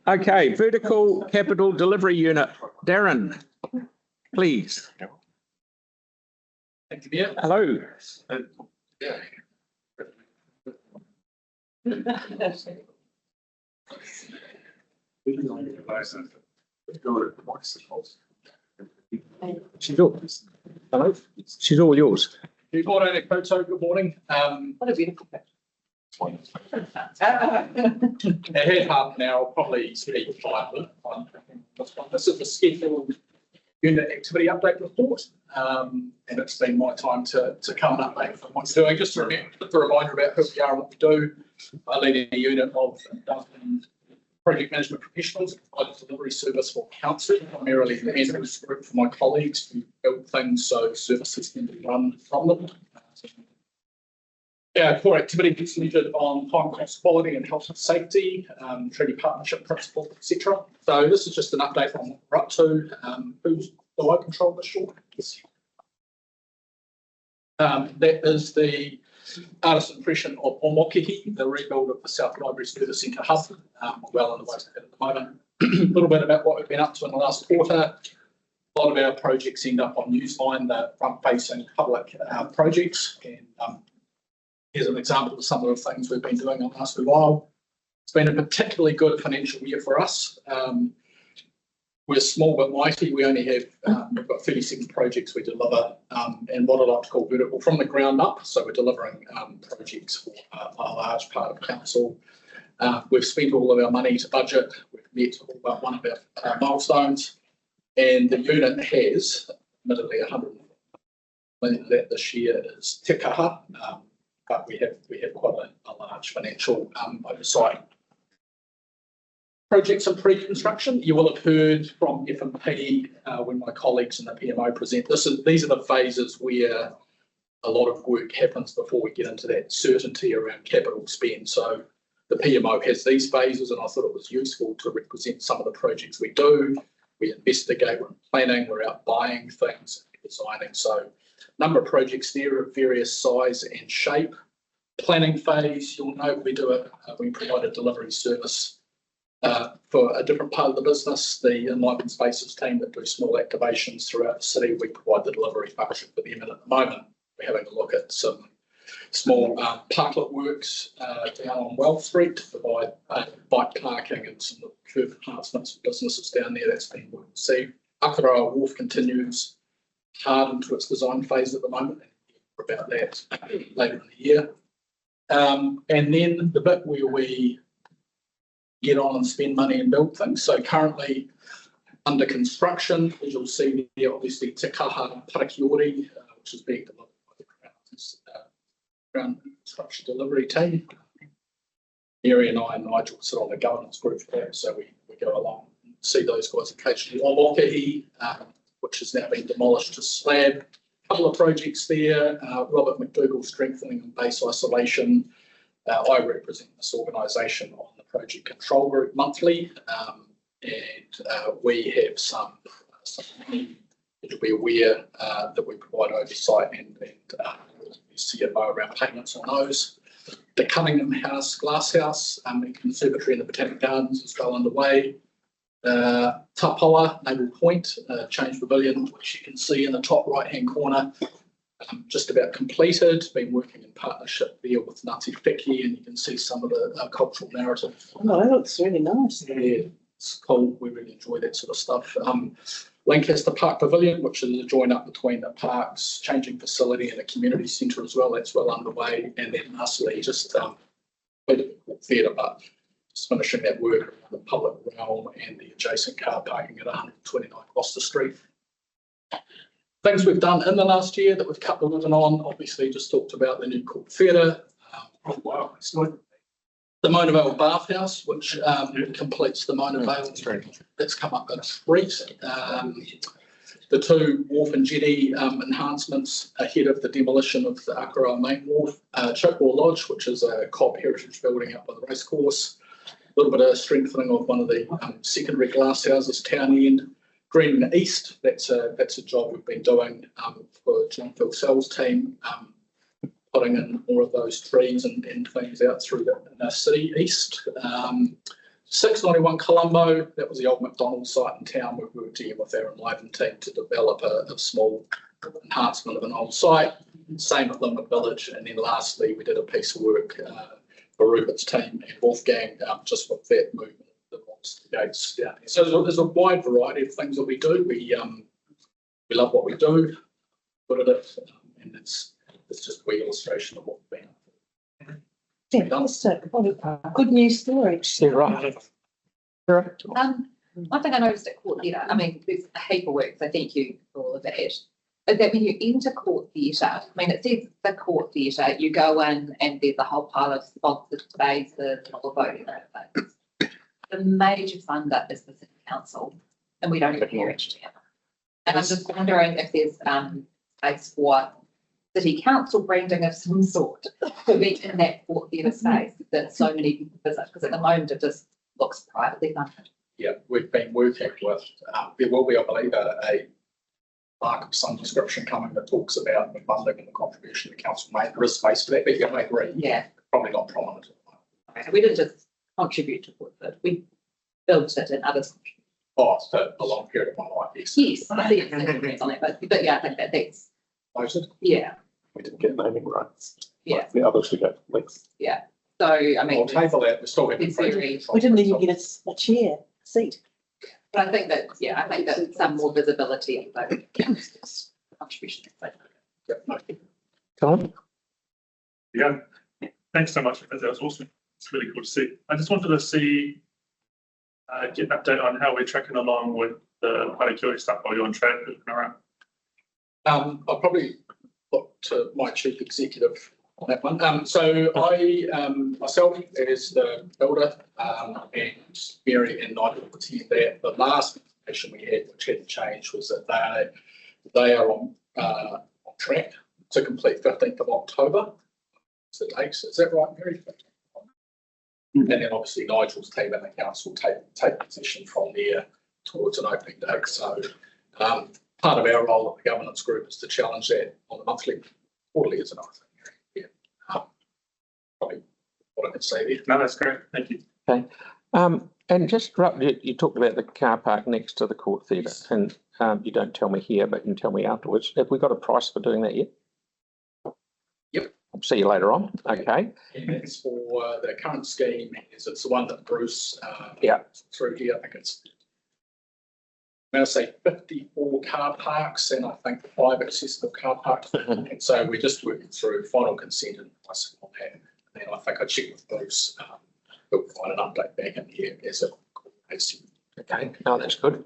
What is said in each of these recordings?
Okay, vertical capital delivery unit. Darren, please. Thank you, Mayor. Hello. She's yours. Hello. She's all yours. Good morning, Koto. Good morning. What a beautiful picture. Ahead half an hour, probably speak 5 minutes. This is the scheduled unit activity update report, and it's been my time to come and update for what we're doing. Just a reminder about who we are and what we do. I lead a unit of project management professionals, provide a delivery service for council, primarily the management group for my colleagues who build things so services can be run from them. Our core activity is measured on time, cost, quality and health and safety, treaty partnership principles, etc. So this is just an update on what we're up to. Who's below control this short? That is the artist impression of Omokihi, the rebuild of the South Library Service Centre hub. We're well on the way to that at the moment. A little bit about what we've been up to in the last quarter. A lot of our projects end up on Newsline, the front-facing public projects. And here's an example of some of the things we've been doing in the last while. It's been a particularly good financial year for us. We're small but mighty. We only have, we've got 37 projects we deliver, and what I like to call vertical from the ground up. So we're delivering projects for a large part of council. We've spent all of our money to budget. We've met all but one of our milestones, and the unit has, admittedly, 100 million that this year is te kaha, but we have quite a large financial oversight. Projects in pre-construction. You will have heard from F&P when my colleagues in the PMO present. These are the phases where a lot of work happens before we get into that certainty around capital spend. So the PMO has these phases, and I thought it was useful to represent some of the projects we do. We investigate, we're planning, we're out buying things, designing. So a number of projects there of various size and shape. Planning phase, you'll note we provide a delivery service for a different part of the business, the Enlightenment Spaces team that do small activations throughout the city. We provide the delivery function for them, and at the moment we're having a look at some small parklet works down on Wells Street to provide bike parking and some curb enhancements for businesses down there. That's been well received. Akaroa Wharf continues hard into its design phase at the moment, and about that later in the year. And then the bit where we get on and spend money and build things. So currently under construction, as you'll see there, obviously Te Kaha Parakiori, which is being delivered by the Crown Construction Delivery Team. Mary and I and Nigel sit on the governance group for that, so we go along and see those guys occasionally. Omokihi, which has now been demolished to slab. A couple of projects there. Robert McDougall strengthening and base isolation. I represent this organisation on the project control group monthly, and we have some you'll be aware that we provide oversight and CFO around payments on those. The Cunningham House Glasshouse and Conservatory in the Botanic Gardens is well underway. Tapawa Naval Point Change Pavilion, which you can see in the top right hand corner, just about completed. Been working in partnership there with Ngāti Wheki, and you can see some of the cultural narrative. Oh, that looks really nice. Yeah, it's cool. We really enjoy that sort of stuff. Lancaster Park Pavilion, which is a join up between the parks, changing facility and a community centre as well. That's well underway. And then lastly, just theatre, but just finishing that work around the public realm and the adjacent car parking at 129 Gloucester Street. Things we've done in the last year that we've cut the ribbon on, obviously just talked about the new Court Theatre. The Mona Vale Bathhouse, which completes the Mona Vale that's come up in a street. The two wharf and jetty enhancements ahead of the demolition of the Akaroa Main Wharf. Chokewar Lodge, which is a Cobb heritage building up by the racecourse. A little bit of strengthening of one of the secondary glass houses, Town End. Green East, that's a job we've been doing for John Phil Sell's team, putting in more of those trees and things out through the city east. 691 Colombo, that was the old McDonald's site in town. We've worked together with our Enliven team to develop a small enhancement of an old site. Same at Limerick Village. And then lastly, we did a piece of work for Rupert's team and Wolfgang, just with that movement of the gates down here. So there's a wide variety of things that we do. We love what we do, good at it, and it's just a wee illustration of what we've been. Fantastic. What a good news story. Yeah, right. Sarah? One thing I noticed at Court Theatre, I mean, there's a heap of work, so thank you for all of that, is that when you enter Court Theatre, I mean, it says the Court Theatre, you go in and there's a whole pile of sponsored spaces, voting things. The major funder is the City Council, and we don't even hear each other. And I'm just wondering if there's space for City Council branding of some sort to be in that Court Theatre space that so many people visit, because at the moment it just looks privately funded. Yeah, we've been working with, there will be, I believe, a mark of some description coming that talks about the funding and the contribution the council made. There is space for that, but yeah, I agree. Yeah. Probably not prominent. We didn't just contribute to Woodford, we built it and others contributed. Oh, it's for a long period of my life, yes. Yes, I see it on it, but yeah, I think that's, Noted. yeah, We didn't get naming rights. Yeah. Like the others to go. Let's. yeah. So, I I'll mean, table that. We're still having. It's very- We didn't even get a chair, seat. but I think that, yeah, I think that some more visibility of those contributions. Yeah, noted. Tom? Yeah, thanks so much. That was awesome. It's really cool to see. I just wanted to see, get an update on how we're tracking along with the Parakuri stuff while you're on track looking around. I'll probably look to my chief executive on that one. So I, myself as the builder, and Mary and Nigel were here there. The last information we had, which hadn't changed, was that they are on track to complete 15th of October. So dates, is that right, Mary? And then obviously Nigel's team and the council take position from there towards an opening date. So part of our role at the governance group is to challenge that on a monthly, quarterly is another thing. Yeah. Probably what I can say there. No, that's great. Thank you. Okay. And just you talked about the car park next to the Court Theatre, and you don't tell me here, but you can tell me afterwards. Have we got a price for doing that yet? Yep. I'll see you later on. Okay. And that's for the current scheme, is it's the one that Bruce Yeah. through here. I think it's, I'm going to say 54 car parks and I think 5 accessible car parks. And so we're just working through final consent and pricing on that. And then I think I checked with Bruce. We'll provide an update back in here as it is. Okay. No, that's good.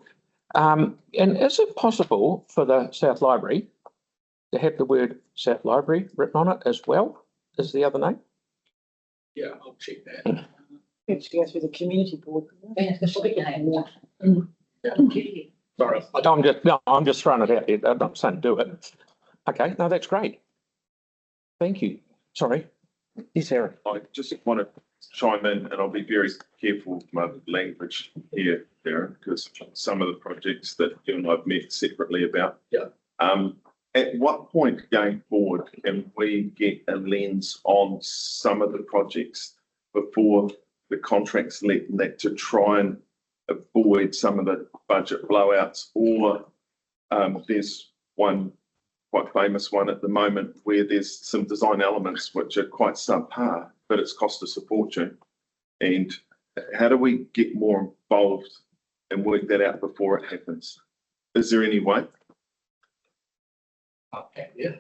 And is it possible for the South Library to have the word South Library written on it as well as the other name? Yeah, I'll check that. We have to go through the community board. Sorry. I'm just throwing it out there. I'm not saying do it. Okay. No, that's great. Thank you. Sorry. Yes, Aaron. I just want to chime in, and I'll be very careful with my language here, Darren, because some of the projects that you and I've met separately about. Yeah. At what point going forward can we get a lens on some of the projects before the contracts let that to try and avoid some of the budget blowouts? Or there's one quite famous one at the moment where there's some design elements which are quite subpar, but it's cost us a fortune. And how do we get more involved and work that out before it happens? Is there any way? Yeah.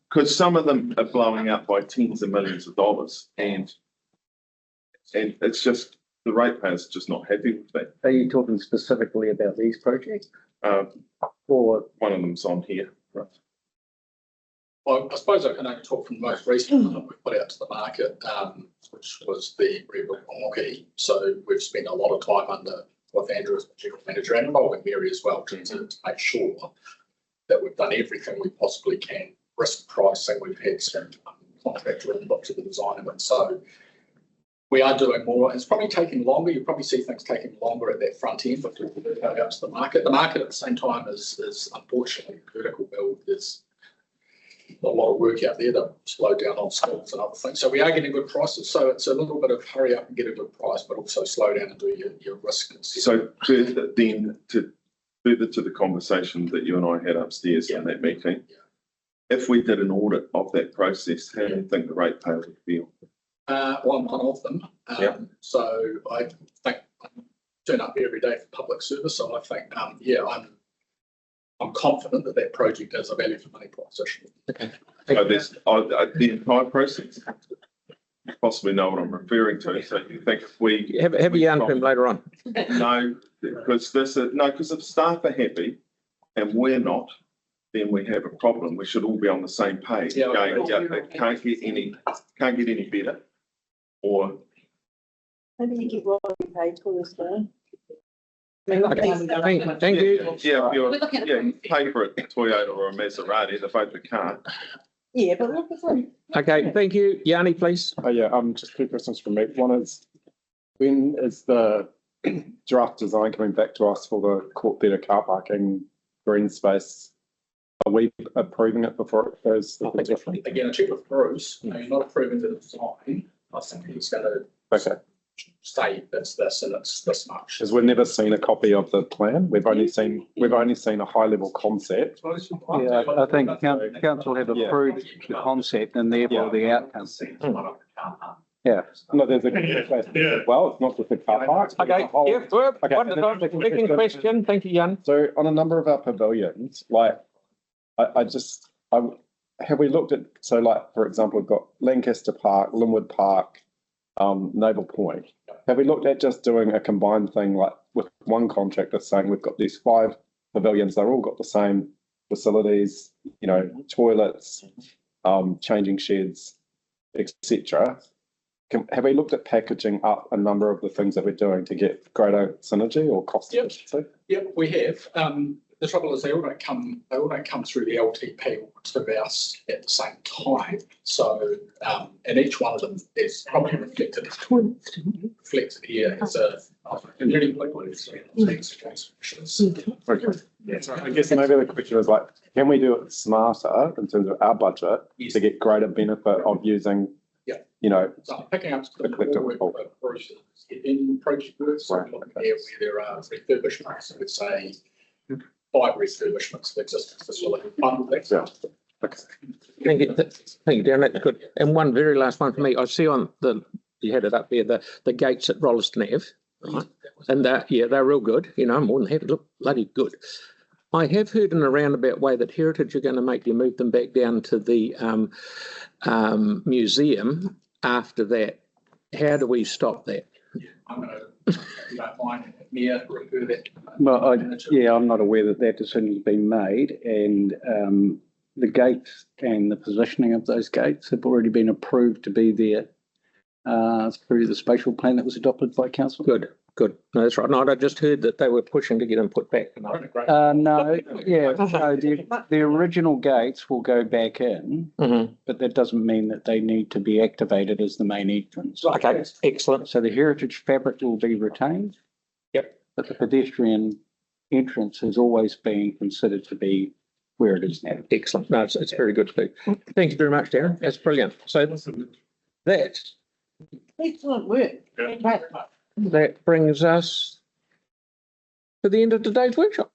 Because some of them are blowing up by tens of millions of dollars, and it's just the ratepayers just not happy with that. Are you talking specifically about these projects? Or one of them's on here, right? Well, I suppose I can only talk from the most recent one that we put out to the market, which was the rebuild on Moki. So we've spent a lot of time under with Andrew as the general manager and involving Mary as well to make sure that we've done everything we possibly can. Risk pricing, we've had some contractor input to the design of it. So we are doing more. It's probably taking longer. You probably see things taking longer at that front end, but we're going out to the market. The market at the same time is unfortunately vertical build is a lot of work out there to slow down on schools and other things. So we are getting good prices. So it's a little bit of hurry up and get a good price, but also slow down and do your risk. So further to the conversation that you and I had upstairs in that meeting, if we did an audit of that process, how do you think the ratepayer would feel? Well, I'm one of them. So I think I turn up every day for public service. So I think, I'm confident that that project is a value for money proposition. Okay. So there's the entire process. You possibly know what I'm referring to. So you think if we Have a yarn for him later on. no, because because if staff are happy and we're not, then we have a problem. We should all be on the same page. Yeah. It can't get any better. Or Maybe you get what you paid for this day. Okay, thank you. yeah, if you're, We're looking at you pay for a Toyota or a Maserati, they're both the car. Yeah, but look, it's like, Okay, thank you. Yanni, please. Oh, yeah, just two questions from me. One is, when is the draft design coming back to us for the Court Theatre car parking green space? Are we approving it before it goes? Again, I checked with Bruce. He's not approving the design. I think he's going to Okay, state it's this and it's this much. because we've never seen a copy of the plan. We've only seen a high level concept. Yeah, I think council have Yeah. approved the concept and therefore the outcome. Yeah, no, there's Yeah. well, it's not just the car park. it's the Okay, whole- yeah, Herb, Okay, one and time, then- second question. Thank you, Jan. So on a number of our pavilions, like, have we looked at, so like, for example, we've got Lancaster Park, Linwood Park, Naval Point. Have we looked at just doing a combined thing, like with one contractor saying we've got these 5 pavilions, they're all got the same facilities, toilets, changing sheds, etc. Have we looked at packaging up a number of the things that we're doing to get greater synergy or cost Yep. efficiency? Yep, we have. The trouble is they all don't come through the LTP to us at the same time. So, and each one of them is probably reflected here as a. Okay. Yeah, so I guess maybe the question is like, can we do it smarter in terms of our budget Yes. to get greater benefit of using, So I'm picking up the Collective work whole. that Bruce is in project work, so Right, looking okay. there where there are refurbishments, I would say 5 refurbishments of existing facility. Yeah. Okay. Thank you, Dan, that's good. And one very last one for me. I see on you had it up there, the gates at Rolleston Ave, right? And they're real good, I'm more than happy, look bloody good. I have heard in a roundabout way that Heritage are going to make you move them back down to the museum after that. How do we stop that? I'm going to, if you don't mind, Mia, refer that. Well, I'm not aware that decision's been made, and the gates and the positioning of those gates have already been approved to be there through the spatial plan that was adopted by council. Good. No, that's right. No, I just heard that they were pushing to get them put back. No, the original gates will go back in, Mhm. but that doesn't mean that they need to be activated as the main entrance. Okay, excellent. So the heritage fabric will be retained. Yep. But the pedestrian entrance has always been considered to be where it is now. Excellent. No, it's very good, Steve. Thank you very much, Darren. That's brilliant. So that excellent work. Yeah. Great. brings us to the end of today's workshop.